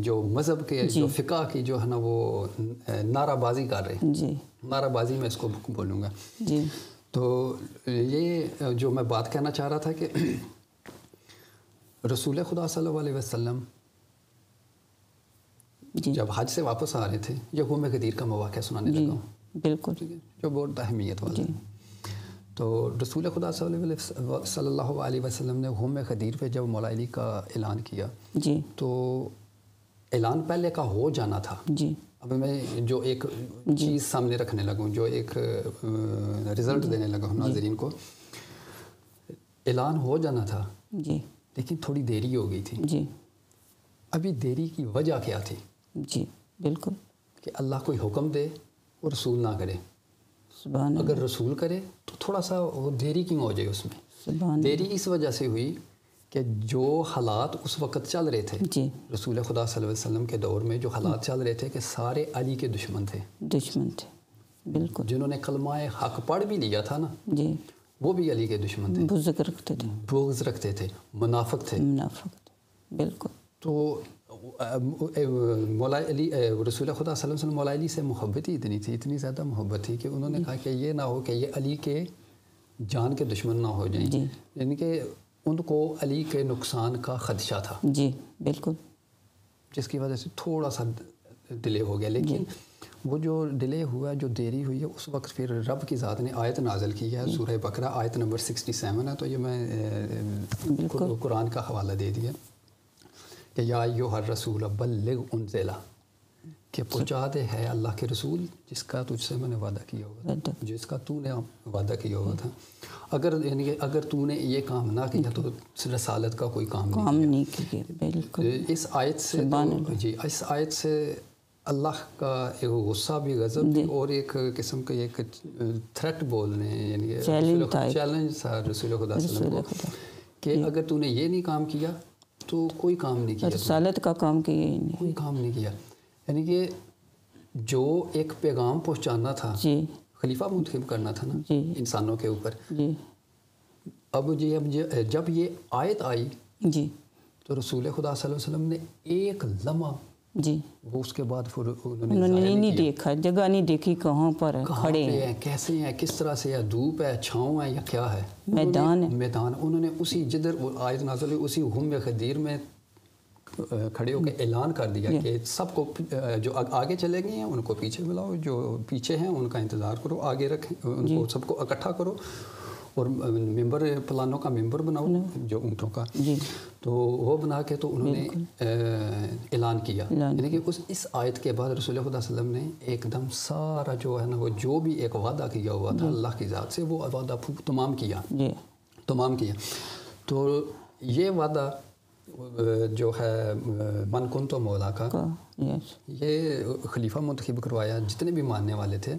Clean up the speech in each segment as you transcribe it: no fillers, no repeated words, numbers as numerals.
جو مذہب کے جو فقہ کی جو ہے نا وہ نعرہ بازی کر رہے ہیں، نعرہ بازی میں اس کو بولوں گا. تو یہ جو میں بات کہنا چاہ رہا تھا کہ رسول خدا صلی اللہ علیہ وسلم جب حج سے واپس آ رہے تھے، یہ غم غدیر کا مواقع سنانے لگا ہوں. بالکل. جو بہت اہمیت والا ہے. تو رسول خدا صلی اللہ علیہ وسلم نے غم غدیر پہ جب مولا علی کا اعلان کیا تو اعلان پہلے کا ہو جانا تھا. اب میں جو ایک چیز سامنے رکھنے لگوں، جو ایک رزلٹ دینے لگا ہوں ناظرین کو، اعلان ہو جانا تھا لیکن تھوڑی دیری ہو گئی تھی. ابھی دیری کی وجہ کیا تھی؟ بالکل کہ اللہ کوئی حکم دے اور رسول نہ کرے. اگر رسول کرے تو تھوڑا سا وہ دیری کیوں ہو جائے اس میں؟ دیری اس وجہ سے ہوئی کہ جو حالات اس وقت چل رہے تھے رسول خدا صلی اللہ علیہ وسلم کے دور میں، جو حالات چل رہے تھے کہ سارے علی کے دشمن تھے. بالکل. جنہوں نے کلمہ حق پڑھ بھی لیا تھا نا، وہ بھی علی کے دشمن تھے، بغض رکھتے تھے، منافق تھے. بالکل. تو مولا علی، رسول خدا صلی اللہ علیہ وسلم مولا علی سے محبت ہی اتنی تھی، اتنی زیادہ محبت تھی کہ انہوں نے کہا کہ یہ نہ ہو کہ یہ علی کے جان کے دشمن نہ ہو جائیں. یعنی کہ ان کو علی کے نقصان کا خدشہ تھا. بالکل. جس کی وجہ سے تھوڑا سا ڈیلے ہو گیا. لیکن وہ جو ڈیلے ہوا، جو دیری ہوئی ہے، اس وقت پھر رب کی ذات نے آیت نازل کی ہے. سورہ بقرہ آیت نمبر 67 ہے. تو یہ میں قرآن کا حوالہ دے دیا کہ یا ایھا الرسول بلغ انزلہ، کہ پہنچا دے ہے اللہ کے رسول جس کا تجھ سے میں نے وعدہ کیا ہوا تھا، جس کا تو نے وعدہ کیا ہوا تھا. یعنی کہ اگر تو نے یہ کام نہ کیا تو رسالت کا کوئی کام نہیں کیا. بالکل. اس آیت سے اس آیت سے اللہ کا ایک غصہ بھی، غضب بھی، اور ایک قسم کا ایک تھریٹ بول رہے ہیں، یعنی چیلنج تھا رسول خدا صلی اللہ علیہ وسلم کو کہ اگر تو نے یہ نہیں کام کیا تو کوئی کام نہیں کیا، رسالت کا کام کیا ہی نہیں، کوئی کام نہیں کیا. یعنی کہ جو ایک پیغام پہنچانا تھا، خلیفہ منتخب کرنا تھا نا انسانوں کے اوپر. اب جب یہ آیت آئی تو رسول خدا صلی اللہ علیہ وسلم نے ایک لمحہ وہ اس کے بعد پھر انہوں نے نہیں دیکھا، جگہ نہیں دیکھی کہاں پر کھڑے ہیں، کیسے ہیں، کس طرح سے ہے، دھوپ ہے، چھاؤں ہے، یا کیا ہے، میدان. انہوں نے اسی جدھر آیت نازل ہوئی اسی غم غدیر میں کھڑے ہو کے اعلان کر دیا کہ سب کو جو آگے چلے گئے ہیں ان کو پیچھے بلاؤ، جو پیچھے ہیں ان کا انتظار کرو، آگے رکھیں، ان کو سب کو اکٹھا کرو اور ممبر پلانوں کا ممبر بناؤ جو اونٹوں کا. تو وہ بنا کے تو انہوں نے اعلان کیا. یعنی کہ اس آیت کے بعد رسول خدا صلی اللہ علیہ وسلم نے ایک دم سارا جو ہے نا وہ جو بھی ایک وعدہ کیا ہوا تھا اللہ کی ذات سے، وہ وعدہ تمام کیا. تو یہ وعدہ جو ہے من کن تو مولا کا، یہ خلیفہ منتخب کروایا جتنے بھی ماننے والے تھے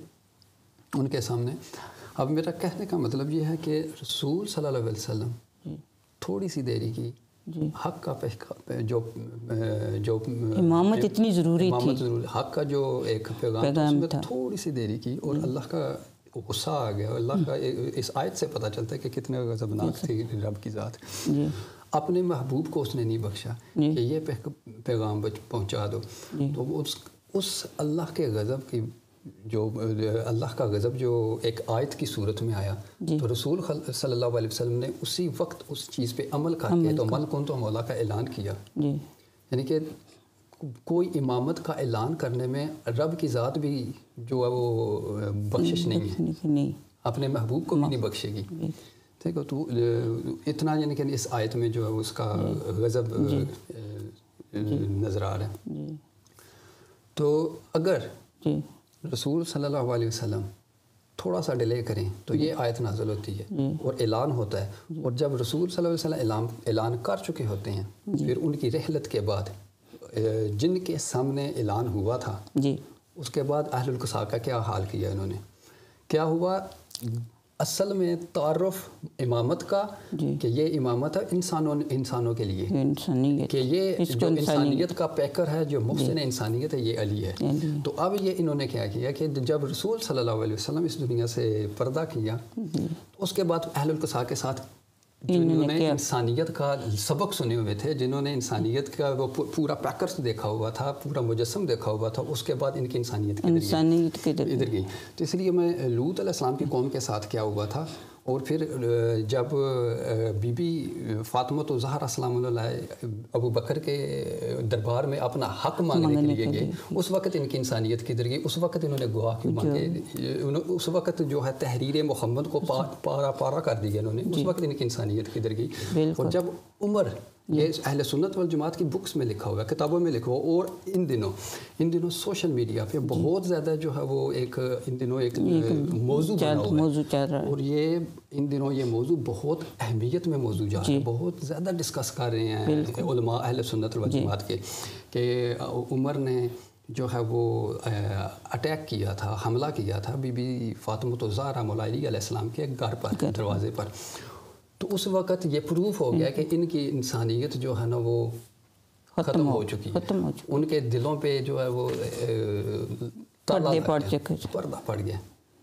ان کے سامنے. اب میرا کہنے کا مطلب یہ ہے کہ رسول صلی اللہ علیہ وسلم تھوڑی سی دیری کی. حق کا جو امامت اتنی ضروری تھی، حق کا جو ایک پیغام تھا اس میں تھوڑی سی دیری کی اور اللہ کا غصہ آ گیا. اللہ کا اس آیت سے پتہ چلتا ہے کہ کتنے غضبناک تھی رب کی ذات. اپنے محبوب کو اس نے نہیں بخشا کہ یہ پیغام پہنچا دو. تو اس اللہ کے غضب کی جو اللہ کا غضب جو ایک آیت کی صورت میں آیا تو رسول صلی اللہ علیہ وسلم نے اسی وقت اس چیز پہ عمل کر کے تو من کن تو مولا کا اعلان کیا. یعنی کہ کوئی امامت کا اعلان کرنے میں رب کی ذات بھی جو ہے وہ بخشش نہیں ہے، اپنے محبوب کو بھی نہیں بخشے گی. ٹھیک ہے. تو اتنا یعنی کہ اس آیت میں جو ہے اس کا غضب نظر آ رہا ہے. تو اگر رسول صلی اللہ علیہ وسلم تھوڑا سا ڈیلے کریں تو یہ آیت نازل ہوتی ہے اور اعلان ہوتا ہے. اور جب رسول صلی اللہ علیہ وسلم اعلان کر چکے ہوتے ہیں پھر ان کی رحلت کے بعد جن کے سامنے اعلان ہوا تھا اس کے بعد اہل القصا کا کیا حال کیا انہوں نے؟ کیا ہوا؟ اصل میں تعارف امامت کا کہ یہ امامت ہے انسانوں کے لیے، کہ یہ جو انسانیت کا پیکر ہے، جو محسن انسانیت ہے، یہ علی ہے. تو اب یہ انہوں نے کیا کیا کہ جب رسول صلی اللہ علیہ وسلم اس دنیا سے پردہ کیا اس کے بعد اہل القصا کے ساتھ جنہوں نے انسانیت کا سبق سنے ہوئے تھے، جنہوں نے انسانیت کا وہ پورا پیکرز دیکھا ہوا تھا، پورا مجسم دیکھا ہوا تھا، اس کے بعد ان کی انسانیت ادھر گئی. تو اس لیے میں لوط علیہ السلام کی قوم کے ساتھ کیا ہوا تھا، اور پھر جب بی بی فاطمہ الزہرا سلام اللہ علیہ ابو بکر کے دربار میں اپنا حق مانگنے کے لیے گئے، اس وقت ان کی انسانیت کدھر گئی؟ اس وقت انہوں نے گواہ کیوں مانگے؟ اس وقت جو ہے تحریر محمد کو پارا پارا کر دیا انہوں نے، اس وقت ان کی انسانیت کدھر گئی؟ اور جب عمر، یہ اہل سنت والجماعت کی بکس میں لکھا ہوا ہے، کتابوں میں لکھا ہوا، اور ان دنوں سوشل میڈیا پہ بہت زیادہ جو ہے وہ ایک ان دنوں ایک موضوع بنا ہوا ہے، اور یہ ان دنوں یہ موضوع بہت اہمیت میں موضوع جا رہا ہے، بہت زیادہ ڈسکس کر رہے ہیں علماء اہل سنت والجماعت کے، کہ عمر نے جو ہے وہ اٹیک کیا تھا، حملہ کیا تھا بی بی فاطمہ الزہرا مولا علی علیہ السلام کے گھر پر، دروازے پر. تو اس وقت یہ پروف ہو گیا کہ ان کی انسانیت جو ہے نا وہ ختم ہو چکی ہے، ان کے دلوں پہ جو ہے وہ پردہ پڑ گیا.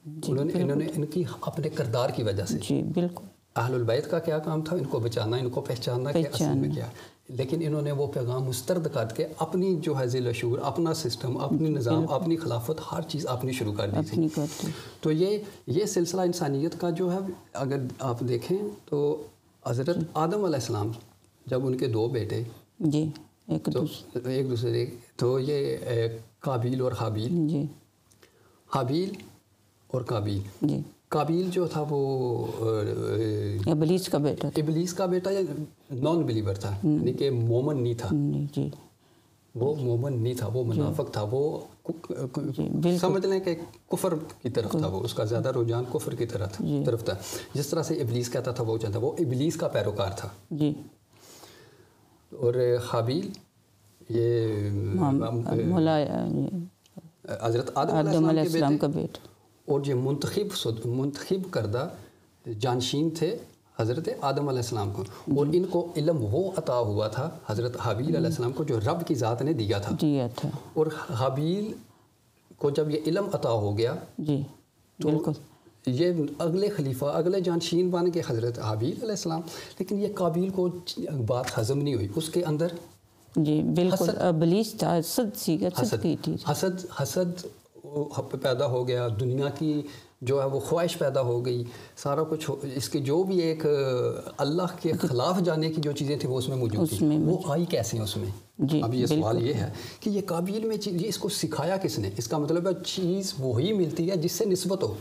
انہوں نے ان کی اپنے کردار کی وجہ سے، جی بالکل، اہل البیت کا کیا کام تھا؟ ان کو بچانا، ان کو پہچاننا کہ اصل میں کیا، لیکن انہوں نے وہ پیغام مسترد کر کے اپنی جو ہے ذیل و شعور، اپنا سسٹم، اپنی نظام، اپنی خلافت، ہر چیز اپنی شروع کر دی تھی. تو یہ سلسلہ انسانیت کا جو ہے اگر آپ دیکھیں تو حضرت آدم علیہ السلام جب ان کے دو بیٹے جی ایک دوسرے، تو یہ قابیل اور حابیل، جی حابیل اور قابیل، جی قابیل جو تھا وہ ابلیس کا بیٹا تھا، ابلیس کا بیٹا یا نان بلیور تھا، یعنی کہ مومن نہیں تھا، جی وہ مومن نہیں تھا، وہ منافق تھا، وہ سمجھ لیں کہ کفر کی طرف تھا، وہ اس کا زیادہ رجحان کفر کی طرف تھا، جس طرح سے ابلیس کہتا تھا وہ چاہتا، وہ ابلیس کا پیروکار تھا. جی. اور حابیل یہ حضرت آدم علیہ السلام کے بیٹے، اور جو منتخب کردہ جانشین تھے حضرت آدم علیہ السلام کو، اور ان کو علم وہ عطا ہوا تھا حضرت حابیل علیہ السلام کو جو رب کی ذات نے دیا تھا. اور حابیل کو جب یہ علم عطا ہو گیا، جی بالکل، یہ اگلے خلیفہ، اگلے جانشین بن کے حضرت حابیل علیہ السلام، لیکن یہ قابیل کو بات ہضم نہیں ہوئی، اس کے اندر جی بالکل ابلیس تھا، حسد پیدا ہو گیا، دنیا کی جو ہے وہ خواہش پیدا ہو گئی، سارا کچھ اس کے جو بھی ایک اللہ کے خلاف جانے کی جو چیزیں تھیں وہ اس میں موجود تھیں، وہ آئی کیسے ہیں اس میں؟ اب یہ سوال یہ ہے کہ یہ قابیل میں یہ اس کو سکھایا کس نے؟ اس کا مطلب ہے چیز وہی ملتی ہے جس سے نسبت ہو.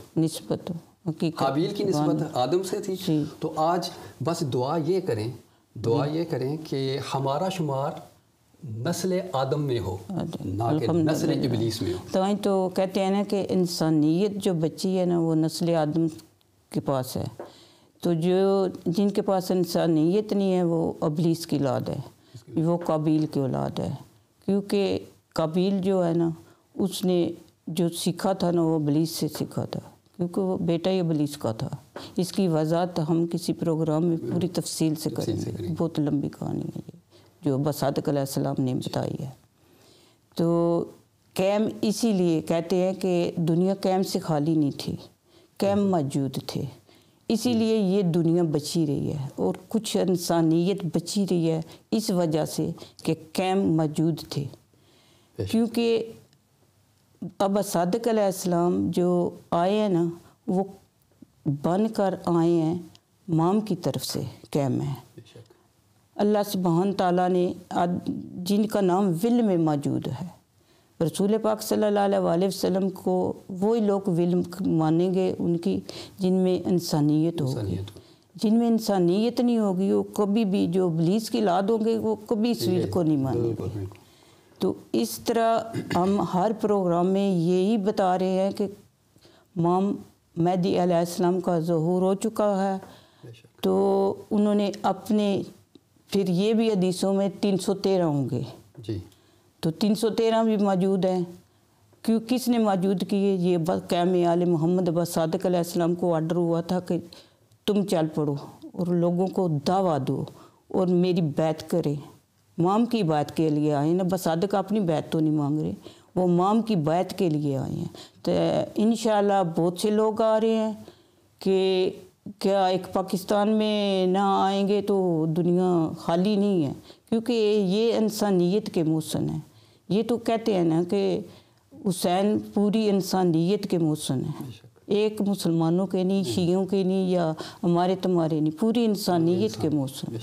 قابیل کی نسبت آدم سے تھی، تو آج بس دعا یہ کریں کہ ہمارا شمار نسل آدم میں ہو، نہ کہ نسل ابلیس میں ہو. تو کہتے ہیں نا کہ انسانیت جو بچی ہے نا وہ نسل آدم کے پاس ہے، تو جن کے پاس انسانیت نہیں ہے وہ ابلیس کی اولاد ہے، وہ قابیل کی اولاد ہے. کیونکہ قابیل جو ہے نا اس نے جو سیکھا تھا نا وہ ابلیس سے سیکھا تھا، کیونکہ وہ بیٹا ہی ابلیس کا تھا. اس کی وضاحت ہم کسی پروگرام میں پوری تفصیل سے کریں گے، بہت لمبی کہانی ہے یہ جو صادق علیہ السلام نے بتائی ہے. تو کیم اسی لیے کہتے ہیں کہ دنیا کیم سے خالی نہیں تھی، کیم موجود تھے، اسی لیے یہ دنیا بچی رہی ہے، اور کچھ انسانیت بچی رہی ہے اس وجہ سے کہ کیم موجود تھے. کیونکہ اب صادق علیہ السلام جو آئے ہیں نا وہ بن کر آئے ہیں مام کی طرف سے، کیم ہے. اللہ سبحانہ تعالیٰ نے جن کا نام ول میں موجود ہے، رسول پاک صلی اللہ علیہ وسلم کو وہی لوگ ول مانیں گے ان کی جن میں انسانیت ہوگی. جن میں انسانیت نہیں ہوگی وہ کبھی بھی، جو ابلیس کی اولاد ہوں گے وہ کبھی اس ول کو نہیں مانیں گے. تو اس طرح ہم ہر پروگرام میں یہی بتا رہے ہیں کہ امام مہدی علیہ السلام کا ظہور ہو چکا ہے. تو انہوں نے اپنے پھر یہ بھی حدیثوں میں 313 ہوں گے، جی تو 313 بھی موجود ہیں. کیوں کس نے موجود کیے؟ یہ قیام آل محمد بس صادق علیہ السلام کو آرڈر ہوا تھا کہ تم چل پڑو اور لوگوں کو دعویٰ دو اور میری بیعت کرے. مام کی بیعت کے لیے آئے نا، بس صادق اپنی بیعت تو نہیں مانگ رہے، وہ مام کی بیعت کے لیے آئے ہیں. تو انشاءاللہ بہت سے لوگ آ رہے ہیں کہ کیا ایک پاکستان میں نہ آئیں گے تو دنیا خالی نہیں ہے، کیونکہ یہ انسانیت کے محسن ہیں. یہ تو کہتے ہیں نا کہ حسین پوری انسانیت کے محسن ہیں، ایک مسلمانوں کے نہیں، شیعوں کے نہیں، یا ہمارے تمہارے نہیں، پوری انسانیت کے محسن.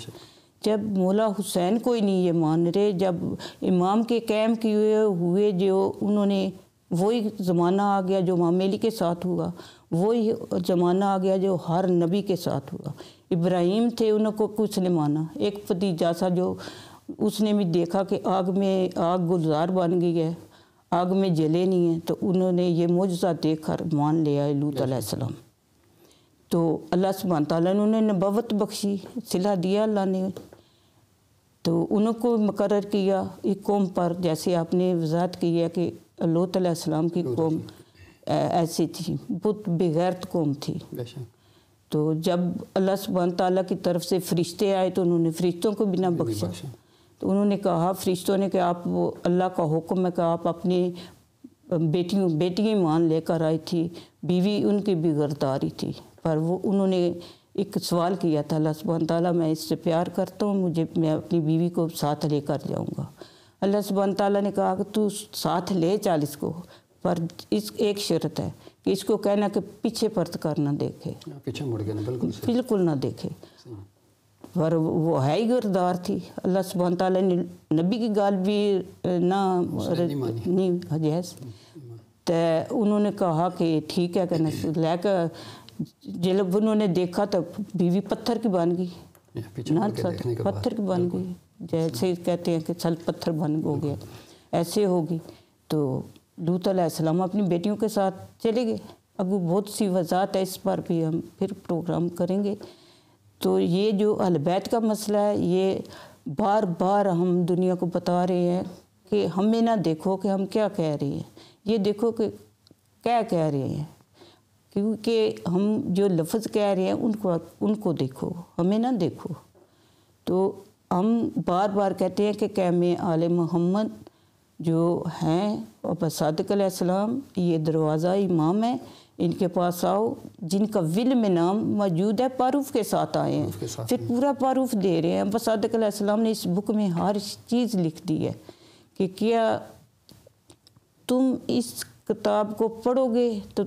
جب مولا حسین کوئی نہیں یہ مان رہے، جب امام کے قائم کیے ہوئے جو انہوں نے، وہی زمانہ آ گیا جو امام علی کے ساتھ ہوا، وہی زمانہ آ گیا جو ہر نبی کے ساتھ ہوا. ابراہیم تھے، انہوں کو کچھ نہیں مانا. ایک بھتیجا سا جو اس نے بھی دیکھا کہ آگ گلزار بن گئی ہے، آگ میں جلے نہیں ہیں، تو انہوں نے یہ معجزہ دیکھ کر مان لیا لوط علیہ السلام. تو اللہ سبحانہ تعالیٰ نے انہیں نبوت بخشی، صلہ دیا اللہ نے، تو انہوں کو مقرر کیا ایک قوم پر. جیسے آپ نے وضاحت کی ہے کہ لوط علیہ السلام کی قوم ایسی تھی، بہت بغیرت قوم تھی. تو جب اللہ سبحانہ تعالیٰ کی طرف سے فرشتے آئے تو انہوں نے فرشتوں کو بھی نہ بخشا. تو انہوں نے کہا فرشتوں نے کہ آپ، وہ اللہ کا حکم ہے کہ آپ اپنی بیٹی مان لے کر آئی تھی، بیوی ان کی بھی غداری تھی، پر وہ انہوں نے ایک سوال کیا تھا اللہ سبحانہ تعالیٰ میں اس سے پیار کرتا ہوں، میں اپنی بیوی کو ساتھ لے کر جاؤں گا. اللہ سبحانہ تعالیٰ نے کہا کہ تو ساتھ لے چال اس کو، پر اس ایک شرط ہے کہ اس کو کہنا کہ پیچھے پرت کر نہ دیکھے، پیچھے مڑ گیا، بالکل نہ دیکھے. پر وہ ہے ہی غدار تھی. اللہ سبحانہ تعالیٰ نے نبی کی گال بھی نہ نہیں حجیز، تو انہوں نے کہا کہ ٹھیک ہے کہ لے کر، جب انہوں نے دیکھا تو بیوی پتھر کی بن گئی، پتھر کی بن گئی، جیسے کہتے ہیں کہ چل پتھر بن ہو گیا، ایسے ہوگی. تو لوط علیہ السلام اپنی بیٹیوں کے ساتھ چلے گئے. اب بہت سی وضاحت ہے، اس پر بھی ہم پھر پروگرام کریں گے. تو یہ جو اہل بیت کا مسئلہ ہے، یہ بار بار ہم دنیا کو بتا رہے ہیں کہ ہمیں نہ دیکھو کہ ہم کیا کہہ رہے ہیں، یہ دیکھو کہ کیا کہہ رہے ہیں، کیونکہ ہم جو لفظ کہہ رہے ہیں ان کو دیکھو، ہمیں نہ دیکھو. تو ہم بار بار کہتے ہیں کہ قائم آل محمد جو ہیں اور صادق علیہ السلام، یہ دروازہ امام ہے، ان کے پاس آؤ، جن کا ول میں نام موجود ہے، پاروف کے ساتھ آئے ہیں، پھر پورا پاروف دے رہے ہیں. صادق علیہ السلام نے اس بک میں ہر چیز لکھ دی ہے کہ کیا تم اس کتاب کو پڑھو گے تو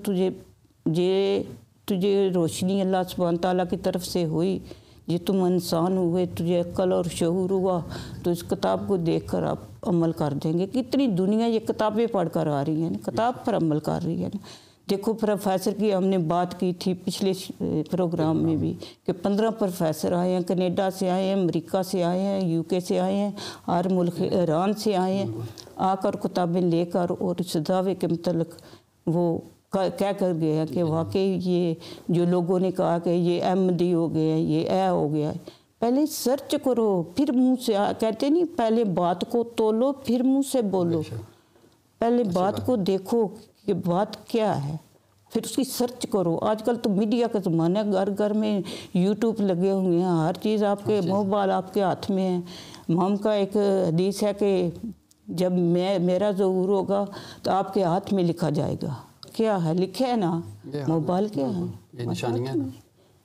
تجھے روشنی اللہ سبحانہ تعالیٰ کی طرف سے ہوئی، یہ تم انسان ہوئے، تجھے عقل اور شعور ہوا، تو اس کتاب کو دیکھ کر آپ عمل کر دیں گے. کتنی دنیا یہ کتابیں پڑھ کر آ رہی ہیں، کتاب پر عمل کر رہی ہے. دیکھو پروفیسر کی ہم نے بات کی تھی پچھلے پروگرام میں بھی کہ 15 پروفیسر آئے ہیں، کینیڈا سے آئے ہیں، امریکہ سے آئے ہیں، یو کے سے آئے ہیں، ہر ملک ایران سے آئے ہیں، آ کر کتابیں لے کر اور اس دعوے کے متعلق وہ کہہ کر گئے ہیں کہ واقعی یہ جو لوگوں نے کہا کہ یہ احمدی ہو گیا ہے، یہ ہو گیا ہے، پہلے سرچ کرو، پھر منہ سے کہتے نہیں، پہلے بات کو تولو پھر منہ سے بولو. پہلے بات کو دیکھو کہ بات کیا ہے، پھر اس کی سرچ کرو. آج کل تو میڈیا کا زمانہ ہے، گھر گھر میں یوٹیوب لگے ہوئے ہیں، ہر چیز آپ کے موبائل آپ کے ہاتھ میں ہے. امام کا ایک حدیث ہے کہ جب میرا ظہور ہوگا تو آپ کے ہاتھ میں لکھا جائے گا. کیا ہے لکھے ہے نا، موبائل کیا ہے، یہ نشانیاں ہیں،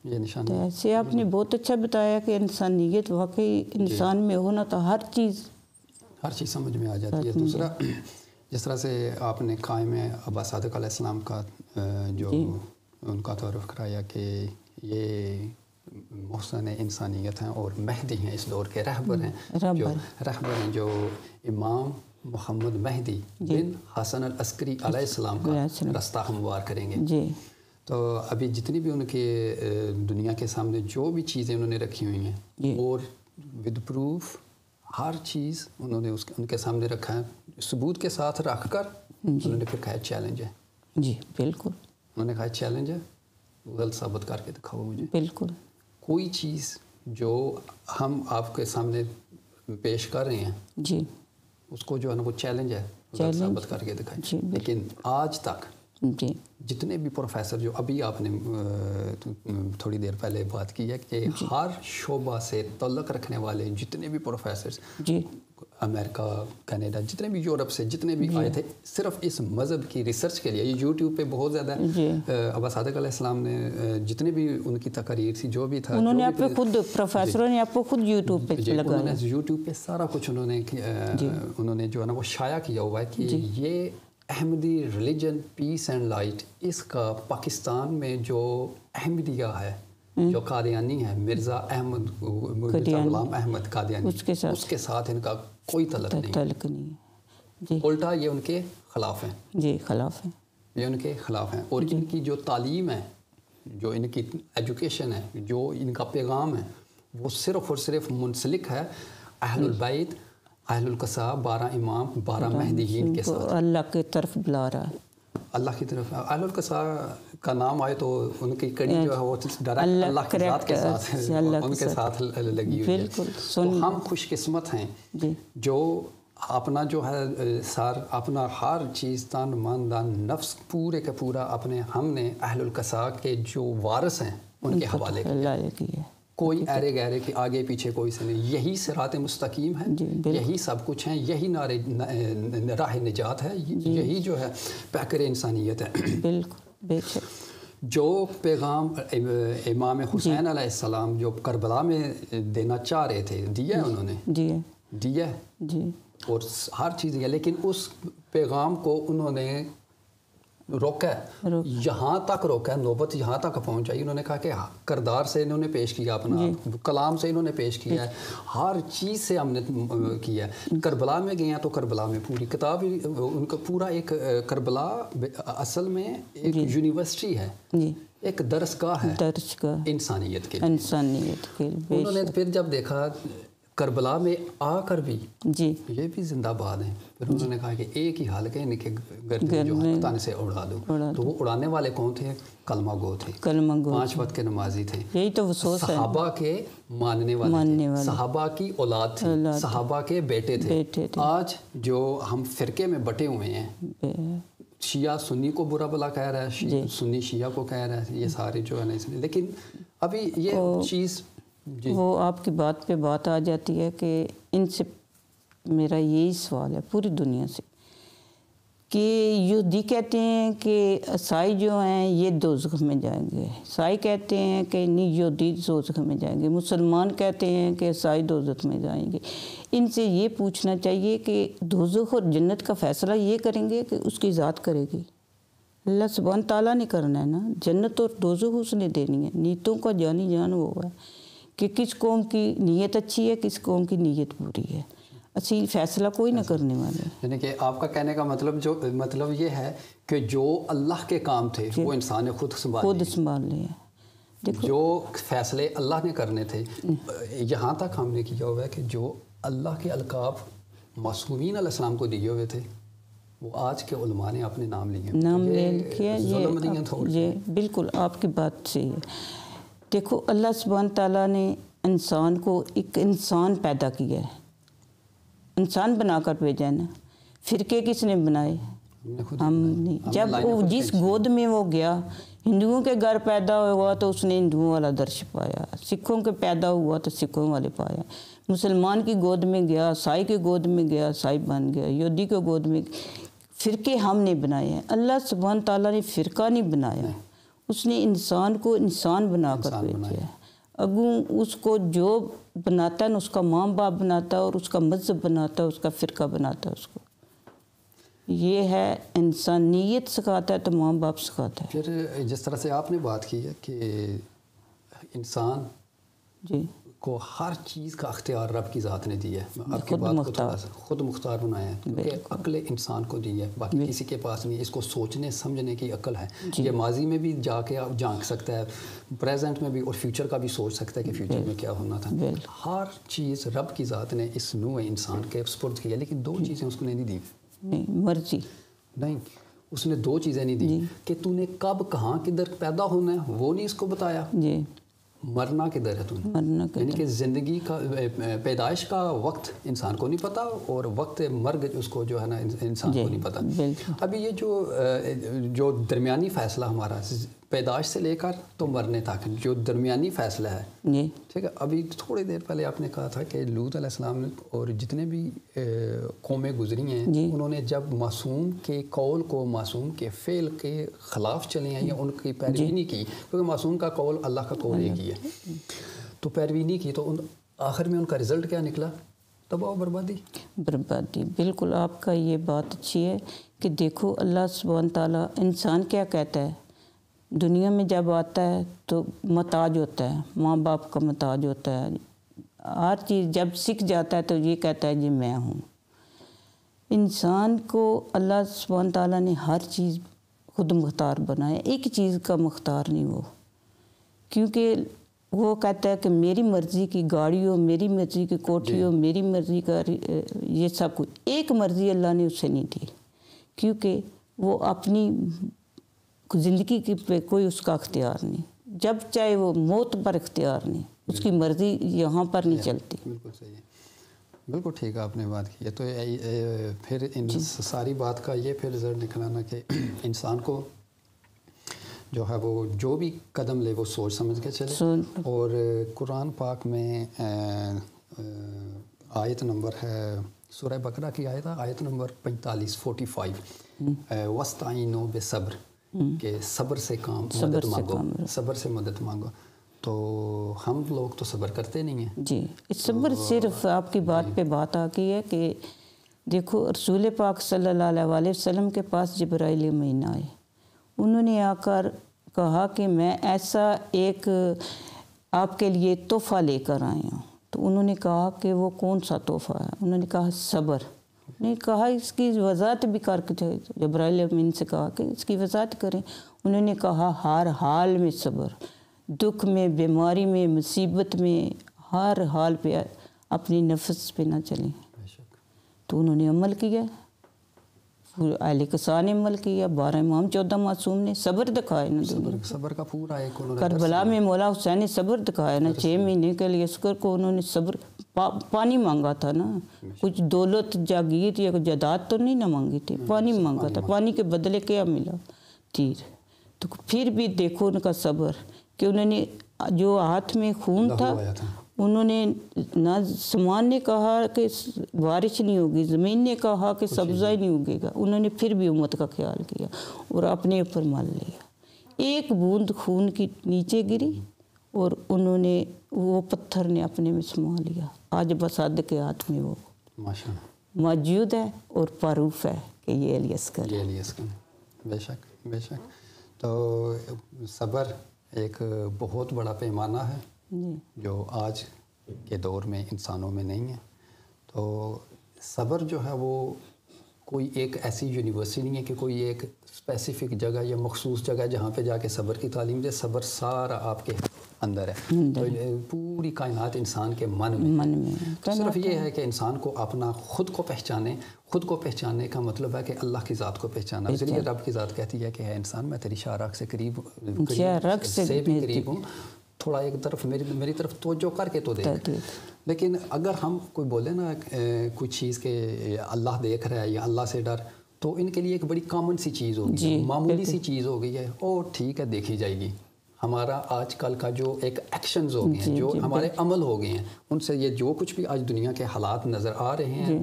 یہ نشانیاں. ایسے آپ نے بہت اچھا بتایا کہ انسانیت واقعی انسان میں ہونا تو ہر چیز سمجھ میں آ جاتی ہے. دوسرا جس طرح سے آپ نے قائم ابا صادق علیہ السلام کا جو ان کا تعارف کرایا کہ یہ محسن انسانیت ہیں اور مہدی ہیں، اس دور کے رہبر ہیں جو امام محمد مہدی بن حسن العسکری علیہ السلام کا رستہ ہموار کریں گے. تو ابھی جتنی بھی ان کے دنیا کے سامنے جو بھی چیزیں انہوں نے رکھی ہوئی ہیں اور ود پروف ہر چیز انہوں نے ان کے سامنے رکھا ہے، ثبوت کے ساتھ رکھ کر انہوں نے پھر کہا چیلنج ہے. جی بالکل، انہوں نے کہا چیلنج ہے، غلط ثابت کر کے دکھاؤ مجھے. بالکل، کوئی چیز جو ہم آپ کے سامنے پیش کر رہے ہیں جی اس کو جو ہے نا وہ چیلنج ہے، غلط ثابت کر کے دکھائیں. لیکن آج تک جی جتنے بھی پروفیسر، جو ابھی آپ نے تھوڑی دیر پہلے بات کی ہے کہ ہر شعبہ سے تعلق رکھنے والے جتنے بھی پروفیسرز، جی امریکہ کینیڈا جتنے بھی یورپ سے جتنے بھی آئے تھے صرف اس مذہب کی ریسرچ کے لیے. یہ یوٹیوب پہ بہت زیادہ ابا صادق علیہ السلام نے جتنے بھی ان کی تقاریر تھی جو بھی تھا, انہوں نے آپ کو خود پروفیسروں نے آپ کو خود یوٹیوب پہ لگایا. انہوں نے یوٹیوب پہ سارا کچھ انہوں نے جو ہے نا وہ شائع کیا ہوا ہے کہ یہ احمدی ریلیجن پیس اینڈ لائٹ, اس کا پاکستان میں جو احمدیہ ہے جو قادیانی ہے, مرزا غلام احمد قادیانی, اس کے ساتھ ان کا کوئی تعلق نہیں ہے. الٹا یہ ان کے خلاف ہیں. جی خلاف ہیں, یہ ان کے خلاف ہیں. اور ان کی جو تعلیم ہے, جو ان کی ایجوکیشن ہے, جو ان کا پیغام ہے, وہ صرف اور صرف منسلک ہے اہل البیت, اہل القصا, 12 امام, 12 مہدیین کے ساتھ. اللہ کی طرف بلا رہا ہے, اللہ کی طرف. اہل القصا کا نام آئے تو ان کی کڑی جو ہے وہ ڈائریکٹ اللہ کی ذات کے ساتھ ان کے ساتھ لگی ہوئی ہے. تو ہم خوش قسمت ہیں جو اپنا جو ہے اپنا ہر چیز تن من دن نفس پورے کا پورا اپنے ہم نے اہل القصا کے جو وارث ہیں ان کے حوالے کیا. کوئی ایرے گہرے کے آگے پیچھے کوئی سے نہیں. یہی صراط مستقیم ہے, یہی سب کچھ ہے, یہی راہ نجات ہے, یہی جو ہے پیکر انسانیت ہے. بالکل بے شک. جو پیغام امام حسین علیہ السلام جو کربلا میں دینا چاہ رہے تھے, دیا انہوں نے, دیا اور ہر چیز دیا, لیکن اس پیغام کو انہوں نے روکا, یہاں تک روکا, نوبت یہاں تک پہنچائی. انہوں نے کہا کہ کردار سے انہوں نے پیش کیا, اپنا کلام سے انہوں نے پیش کیا ہے, ہر چیز سے ہم نے کیا ہے. کربلا میں گئے ہیں تو کربلا میں پوری کتاب ان کا پورا ایک کربلا اصل میں ایک یونیورسٹی ہے, ایک درسگاہ ہے انسانیت کے. انہوں نے پھر جب دیکھا کربلا میں آ کر بھی یہ بھی زندہ باد ہیں, پھر انہوں نے کہا کہ ایک ہی حال کے ان کے گردن جو تن سے اڑا دو. تو وہ اڑانے والے کون تھے؟ کلمہ گو تھے, 5 وقت کے نمازی تھے, یہی تو صحابہ کے ماننے والے, صحابہ کی اولاد تھی, صحابہ کے بیٹے تھے. آج جو ہم فرقے میں بٹے ہوئے ہیں, شیعہ سنی کو برا بلا کہہ رہا ہے, سنی شیعہ کو کہہ رہا ہے, یہ سارے جو ہے نا اس میں. لیکن ابھی یہ چیز وہ آپ کی بات پہ بات آ جاتی ہے کہ ان سے میرا یہی سوال ہے پوری دنیا سے کہ یہودی کہتے ہیں کہ عیسائی جو ہیں یہ دوزخ میں جائیں گے, عیسائی کہتے ہیں کہ نہیں یہودی دوزخ میں جائیں گے, مسلمان کہتے ہیں کہ عیسائی دوزخ میں جائیں گے. ان سے یہ پوچھنا چاہیے کہ دوزخ اور جنت کا فیصلہ یہ کریں گے کہ اس کی ذات کرے گی, اللہ سبحانہ تعالیٰ نے کرنا ہے نا. جنت اور دوزخ اس نے دینی ہے, نیتوں کا جانی جان وہ ہے کہ کس قوم کی نیت اچھی ہے, کس قوم کی نیت بری ہے. اسی فیصلہ کوئی نہ کرنے والے. یعنی کہ آپ کا کہنے کا مطلب یہ ہے کہ جو اللہ کے کام تھے وہ انسان نے خود سنبھال لے. جو فیصلے اللہ نے کرنے تھے, یہاں تک ہم نے کیا ہوا ہے کہ جو اللہ کے القاب معصومین علیہ السلام کو دیے ہوئے تھے وہ آج کے علماء نے اپنے نام لیے. یہ بالکل آپ کی بات صحیح ہے. دیکھو اللہ سبحانہ تعالیٰ نے انسان کو ایک انسان پیدا کیا ہے, انسان بنا کر بھیجا ہے نا. فرقے کس نے بنائے؟ ہم نہیں. جب وہ جس گود میں وہ گیا, ہندوؤں کے گھر پیدا ہوا تو اس نے ہندوؤں والا درش پایا, سکھوں کے پیدا ہوا تو سکھوں والے پایا, مسلمان کی گود میں گیا, عیسائی کی گود میں گیا, عیسائی بن گیا, یہودی کی گود میں. فرقے ہم نے بنائے ہیں, اللہ سبحانہ تعالیٰ نے فرقہ نہیں بنایا, اس نے انسان کو انسان بنا کر بھیجا ہے. اگوں اس کو جو بناتا ہے نا اس کا ماں باپ بناتا ہے, اور اس کا مذہب بناتا ہے, اس کا فرقہ بناتا ہے اس کو. یہ ہے انسانیت سکھاتا ہے تو ماں باپ سکھاتا ہے. پھر جس طرح سے آپ نے بات کی ہے کہ انسان کو ہر چیز کا اختیار رب کی ذات نے دیا ہے, آپ کی بات کو تھوڑا سا خود مختار بنایا ہے, کیونکہ عقل انسان کو دی ہے, باقی کسی کے پاس نہیں. اس کو سوچنے سمجھنے کی عقل ہے. یہ ماضی میں بھی جا کے جھانک سکتا ہے, پریزنٹ میں بھی, اور فیوچر کا بھی سوچ سکتا ہے کہ فیوچر میں کیا ہونا تھا. ہر چیز رب کی ذات نے اس نوع انسان کے سپرد کیا, لیکن 2 چیزیں اس کو نہیں دی. مرضی نہیں, اس نے 2 چیزیں نہیں دی کہ تو نے کب کہاں کدھر پیدا ہونا ہے وہ نہیں اس کو بتایا, مرنا کدھر ہے تم. یعنی کہ زندگی کا پیدائش کا وقت انسان کو نہیں پتا, اور وقت مرگ اس کو جو ہے نا انسان کو نہیں پتا. ابھی یہ جو درمیانی فیصلہ ہمارا پیدائش سے لے کر تو مرنے تک جو درمیانی فیصلہ ہے، جی ٹھیک ہے. ابھی تھوڑی دیر پہلے آپ نے کہا تھا کہ لوط علیہ السلام اور جتنے بھی قومیں گزری ہیں انہوں نے جب معصوم کے قول کو معصوم کے فعل کے خلاف چلے ہیں یا ان کی پیروی نہیں کی، کیونکہ معصوم کا قول اللہ کا قول ایک ہی ہے، تو پیروی نہیں کی، تو آخر میں ان کا رزلٹ کیا نکلا؟ تباہ و بربادی. بربادی. بالکل آپ کا یہ بات اچھی ہے کہ دیکھو اللہ سبحانہ تعالیٰ انسان کیا کہتا ہے، دنیا میں جب آتا ہے تو محتاج ہوتا ہے، ماں باپ کا محتاج ہوتا ہے، ہر چیز جب سیکھ جاتا ہے تو یہ کہتا ہے جی میں ہوں. انسان کو اللہ سبحانہ تعالیٰ نے ہر چیز خود مختار بنایا، ایک چیز کا مختار نہیں وہ، کیونکہ وہ کہتا ہے کہ میری مرضی کی گاڑی ہو، میری مرضی کی کوٹھی ہو، میری مرضی کا یہ سب کچھ، ایک مرضی اللہ نے اسے نہیں دی، کیونکہ وہ اپنی زندگی کی پہ کوئی اس کا اختیار نہیں، جب چاہے وہ موت پر اختیار نہیں، اس کی مرضی یہاں پر نہیں چلتی. بالکل صحیح ہے، بالکل ٹھیک ہے آپ نے بات کی ہے. تو پھر ان ساری بات کا یہ پھر رزلٹ نکلانا کہ انسان کو جو ہے وہ جو بھی قدم لے وہ سوچ سمجھ کے چلے. اور قرآن پاک میں آیت نمبر ہے سورہ بقرہ کی آیت نمبر 45 وَاسْتَعِینُوا بِالصَّبْرِ، کہ صبر سے مدد مانگو، صبر سے مدد مانگو. تو ہم لوگ تو صبر کرتے نہیں ہیں. جی صبر صرف آپ کی بات پہ بات آ گئی ہے کہ دیکھو رسول پاک صلی اللہ علیہ وسلم کے پاس جبرائیل امین آئے، انہوں نے آ کر کہا کہ میں ایسا ایک آپ کے لیے تحفہ لے کر آئی ہوں. تو انہوں نے کہا کہ وہ کون سا تحفہ ہے؟ انہوں نے کہا صبر. انہوں نے کہا اس کی وضاحت بھی کر کے، جبرائیل امین سے کہا کہ اس کی وضاحت کریں. انہوں نے کہا ہر حال میں صبر، دکھ میں، بیماری میں، مصیبت میں، ہر حال پہ اپنی نفس پہ نہ چلیں. تو انہوں نے عمل کیا، اہل کسا نے عمل کیا، 12 امام 14 معصوم نے صبر دکھایا نا. صبر کا پورا ایک کربلا میں مولا حسین نے صبر دکھایا نا، 6 مہینے کے لیے عسکر کو انہوں نے صبر، پانی مانگا تھا نا، کچھ دولت جاگیر یا جائیداد تو نہیں نہ مانگی تھی، پانی مانگا تھا. پانی کے بدلے کیا ملا؟ تیر. تو پھر بھی دیکھو ان کا صبر کہ انہوں نے جو ہاتھ میں خون تھا، انہوں نے نہ سمان نے کہا کہ بارش نہیں ہوگی، زمین نے کہا کہ سبزہ ہی نہیں اگے گا، انہوں نے پھر بھی امت کا خیال کیا اور اپنے اوپر مال لیا. ایک بوند خون کی نیچے گری اور انہوں نے وہ پتھر نے اپنے میں سما لیا. آج بساد کے ہاتھ میں وہ موجود ہے اور معروف ہے کہ یہ علی اصغر ہے. بے شک بے شک. تو صبر ایک بہت بڑا پیمانہ ہے جو آج کے دور میں انسانوں میں نہیں ہے. تو صبر جو ہے وہ کوئی ایک ایسی یونیورسٹی نہیں ہے کہ کوئی ایک اسپیسیفک جگہ یا مخصوص جگہ جہاں پہ جا کے صبر کی تعلیم دے. صبر سارا آپ کے اندر ہے، تو پوری کائنات انسان کے من میں. صرف یہ ہے کہ انسان کو اپنا خود کو پہچانے. خود کو پہچاننے کا مطلب ہے کہ اللہ کی ذات کو پہچانا. اس لیے رب کی ذات کہتی ہے کہ ہے انسان میں تیری شارخ سے قریب سے بھی قریب ہوں، تھوڑا ایک طرف میری طرف توجہ کر کے تو دیکھ. لیکن اگر ہم کوئی بولے نا کوئی چیز کہ اللہ دیکھ رہا ہے یا اللہ سے ڈر، تو ان کے لیے ایک بڑی کامن سی چیز ہوگی، معمولی سی چیز ہو گئی ہے، اور ٹھیک ہے دیکھی جائے گی. ہمارا آج کل کا جو ایک ایکشنز ہو گئے ہیں، جو ہمارے عمل ہو گئے ہیں، ان سے یہ جو کچھ بھی آج دنیا کے حالات نظر آ رہے ہیں،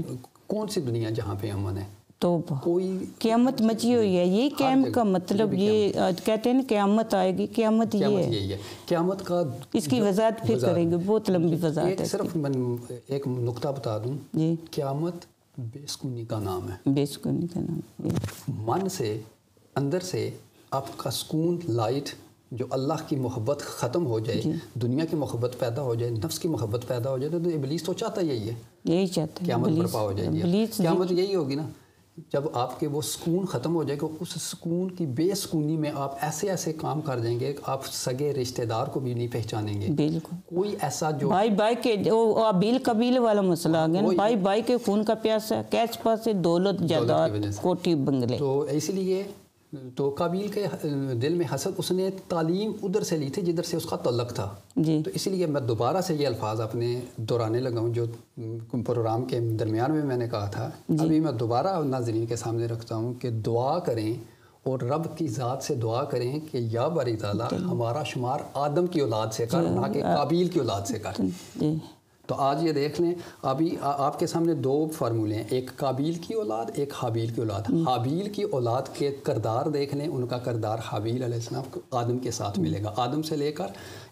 کون سی دنیا جہاں پہ امن ہے؟ تو کوئی قیامت مچی ہوئی ہے. یہ قیامت کا مطلب یہ کہتے ہیں نا قیامت آئے گی، قیامت یہی ہے. قیامت کا اس کی وضاحت پھر کریں گے، بہت لمبی وضاحت ہے. صرف میں ایک نقطہ بتا دوں، قیامت بے سکونی کا نام ہے. بے سکونی کا نام. من سے اندر سے آپ کا سکون، لائٹ، جو اللہ کی محبت ختم ہو جائے، دنیا کی محبت پیدا ہو جائے، نفس کی محبت پیدا ہو جائے، تو ابلیس تو چاہتا یہی ہے، یہی چاہتا ہے قیامت برپا ہو جائے گی. قیامت یہی ہوگی نا جب آپ کے وہ سکون ختم ہو جائے گا. اس سکون کی بے سکونی میں آپ ایسے ایسے کام کر دیں گے، آپ سگے رشتہ دار کو بھی نہیں پہچانیں گے. بالکل. کوئی ایسا جو بھائی کے بیل قبیل والا مسئلہ آ گیا نا، بھائی کے خون کا پیاسا ہے، کیس پاس ہے، دولت جائیداد، کوٹھی بنگلے. تو اس لیے تو قابیل کے دل میں حسد، اس نے تعلیم ادھر سے لی تھی جدھر سے اس کا تعلق تھا. تو اس لیے میں دوبارہ سے یہ الفاظ اپنے دہرانے لگا ہوں جو پروگرام کے درمیان میں نے کہا تھا. ابھی میں دوبارہ ناظرین کے سامنے رکھتا ہوں کہ دعا کریں اور رب کی ذات سے دعا کریں کہ یا باری تعالیٰ ہمارا شمار آدم کی اولاد سے کر، نہ کہ قابیل کی اولاد سے کر۔ تو آج یہ دیکھ لیں، ابھی آپ کے سامنے دو فارمولے ہیں، ایک قابیل کی اولاد، ایک حابیل کی اولاد۔ حابیل کی اولاد کے کردار دیکھ لیں، ان کا کردار حابیل علیہ السلام کو آدم کے ساتھ ملے گا، آدم سے لے کر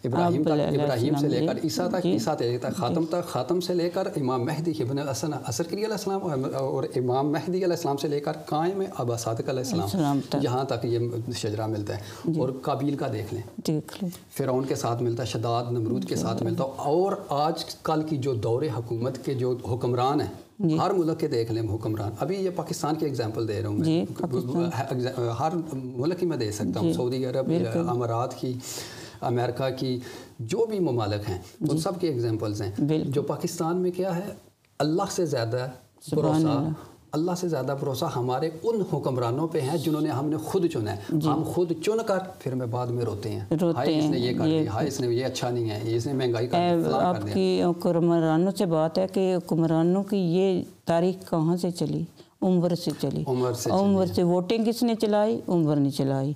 ابراہیم تک، ابراہیم سے لے کر عیسیٰ تک، عیسیٰ سے لے کر خاتم تک، خاتم سے لے کر امام مہدی ابن حسن عسکری علیہ السلام، اور امام مہدی علیہ السلام سے لے کر قائم ابا صادق علیہ السلام، یہاں تک یہ شجرہ ملتا ہے۔ اور قابیل کا دیکھ لیں، فرعون کے ساتھ ملتا ہے، شداد نمرود کے ساتھ ملتا ہے۔ اور آج کل کی جو دور حکومت کے جو حکمران ہیں، ہر ملک کے دیکھ لیں حکمران، ابھی یہ پاکستان کی اگزامپل دے رہا ہوں میں، ہر ملک کی میں دے سکتا ہوں، سعودی عرب، امارات کی، امریکہ کی، جو بھی ممالک ہیں ان سب کے ایگزامپلز ہیں۔ جو پاکستان میں کیا ہے، اللہ سے زیادہ بھروسہ، اللہ سے زیادہ بھروسہ ہمارے ان حکمرانوں پہ ہیں جنہوں نے ہم نے خود چنا ہے۔ ہم خود چن کر پھر میں بعد میں روتے ہیں، ہائے اس نے یہ کر دیا، ہائے اس نے یہ اچھا نہیں ہے، اس نے مہنگائی کر دیا۔ آپ کی حکمرانوں سے بات ہے کہ حکمرانوں کی یہ تاریخ کہاں سے چلی؟ عمر سے چلی، عمر سے۔ ووٹنگ کس نے چلائی؟ عمر نے چلائی۔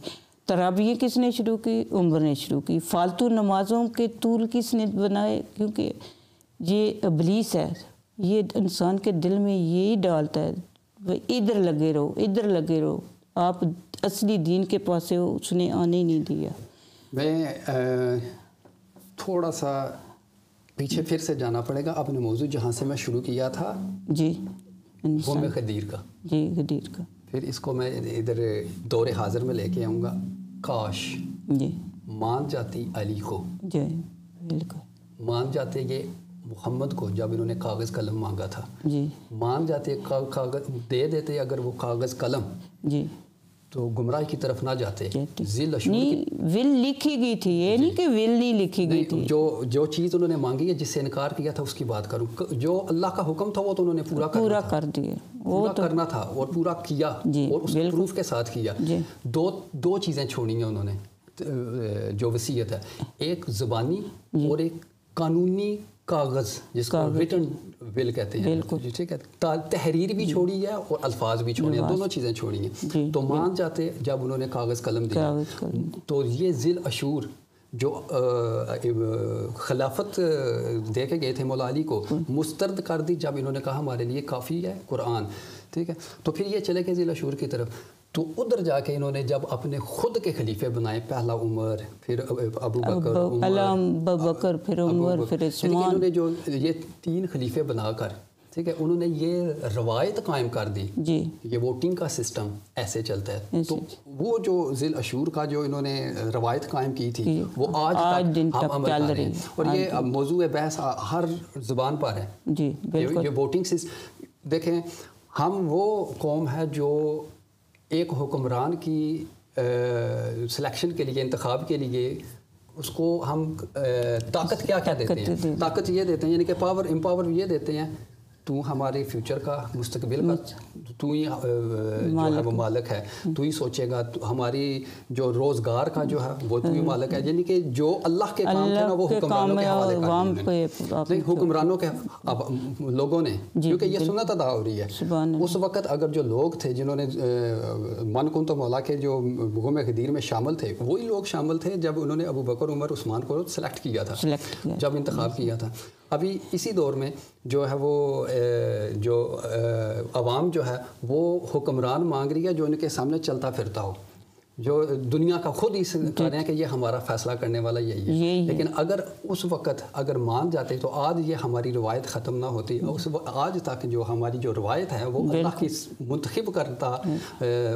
تراویح کس نے شروع کی؟ عمر نے شروع کی۔ فالتو نمازوں کے طول کس نے بنائے؟ کیونکہ یہ ابلیس ہے، یہ انسان کے دل میں یہی ڈالتا ہے، ادھر لگے رہو، ادھر لگے رہو، آپ اصلی دین کے پاس ہو، اس نے آنے نہیں دیا۔ میں تھوڑا سا پیچھے پھر سے جانا پڑے گا، اپنے موضوع جہاں سے میں شروع کیا تھا، جی، وہ میں غدیر کا، جی غدیر کا، پھر اس کو میں ادھر دور حاضر میں لے کے آؤں گا۔ کاش جی مان جاتی علی کو، جی بالکل مان جاتے یہ محمد کو جب انہوں نے کاغذ قلم مانگا تھا، جی مان جاتے کاغذ دے دیتے اگر وہ کاغذ قلم، جی تو گمراہی کی طرف نہ جاتے۔ ذل اشور نہیں، ول لکھی گئی تھی، یہ نہیں کہ ول نہیں لکھی گئی تھی۔ جو چیز انہوں نے مانگی ہے، جس سے انکار کیا تھا، اس کی بات کروں۔ جو اللہ کا حکم تھا وہ تو انہوں نے پورا کر دیا، پورا کرنا تھا اور پورا کیا، اور اس پروف کے ساتھ کیا۔ دو چیزیں چھوڑی ہیں انہوں نے جو وصیت ہے، ایک زبانی اور ایک قانونی کاغذ، جس کو ریٹن ول کہتے ہیں، ٹھیک ہے۔ تحریر بھی چھوڑی ہے اور الفاظ بھی چھوڑی ہیں، دونوں چیزیں چھوڑی ہیں۔ تو مان جاتے جب انہوں نے کاغذ قلم دیا، تو یہ ذل اشور جو خلافت دے کے گئے تھے مولا علی کو، مسترد کر دی جب انہوں نے کہا ہمارے لیے کافی ہے قرآن، ٹھیک ہے۔ تو پھر یہ چلے گئے ذل اشور کی طرف۔ تو ادھر جا کے انہوں نے جب اپنے خود کے خلیفے بنائے، پہلا عمر، پھر ابو بکر، پھر عمر، پھر عثمان، انہوں نے جو یہ 3 خلیفے بنا کر، ٹھیک ہے، انہوں نے یہ روایت قائم کر دی، جی یہ ووٹنگ کا سسٹم ایسے چلتا ہے۔ تو وہ جو ذل اشور کا جو انہوں نے روایت قائم کی تھی، وہ آج دن تک ہم عمل کر رہے ہیں، اور یہ موضوع بحث ہر زبان پر ہے۔ جی بالکل۔ یہ ووٹنگ سسٹم دیکھیں، ہم وہ قوم ہے جو ایک حکمران کی سلیکشن کے لیے، انتخاب کے لیے، اس کو ہم طاقت کیا دیتے ہیں؟ طاقت یہ دیتے ہیں، یعنی کہ امپاور یہ دیتے ہیں، تو ہمارے فیوچر کا، مستقبل کا تو ہی جو ہے وہ مالک ہے، تو ہی سوچے گا، ہماری جو روزگار کا جو ہے وہ تو ہی مالک ہے۔ یعنی کہ جو اللہ کے کام تھے نا، وہ حکمرانوں کے حوالے کر دیے، حکمرانوں کے اب لوگوں نے، کیونکہ یہ سنت ادا ہو رہی ہے۔ اس وقت اگر جو لوگ تھے جنہوں نے من کن تو مولا کے جو غم غدیر میں شامل تھے، وہی لوگ شامل تھے جب انہوں نے ابو بکر، عمر، عثمان کو سلیکٹ کیا تھا، جب انتخاب کیا تھا۔ ابھی اسی دور میں جو ہے وہ جو عوام جو ہے وہ حکمران مانگ رہی ہے جو ان کے سامنے چلتا پھرتا ہو، جو دنیا کا خود ہی کہہ رہے ہیں کہ یہ ہمارا فیصلہ کرنے والا یہی ہے۔ لیکن اگر اس وقت اگر مان جاتے تو آج یہ ہماری روایت ختم نہ ہوتی۔ آج تک جو ہماری جو روایت ہے وہ اللہ کی منتخب کردہ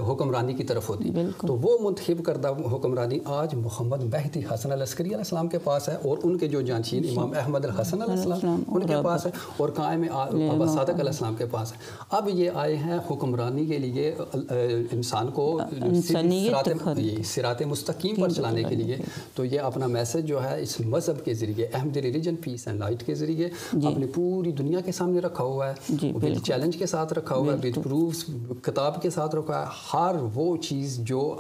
حکمرانی کی طرف ہوتی، تو وہ منتخب کردہ حکمرانی آج محمد مہدی حسن العسکری علیہ السلام کے پاس ہے، اور ان کے جو جانشین امام احمد الحسن علیہ السلام ان کے پاس ہے، اور قائم ابا صادق علیہ السلام کے پاس ہے۔ اب یہ آئے ہیں حکمرانی کے لیے انسان کو صراط مستقیم پر چلانے کے لیے۔ تو یہ اپنا میسج جو ہے اس مذہب کے ذریعے، Ahmad religion peace and light کے ذریعے اپنی پوری دنیا کے سامنے رکھا ہوا ہے، ود چیلنج کے ساتھ رکھا ہوا ہے، ود پروفز کتاب کے ساتھ رکھا ہے۔ ہر وہ چیز جو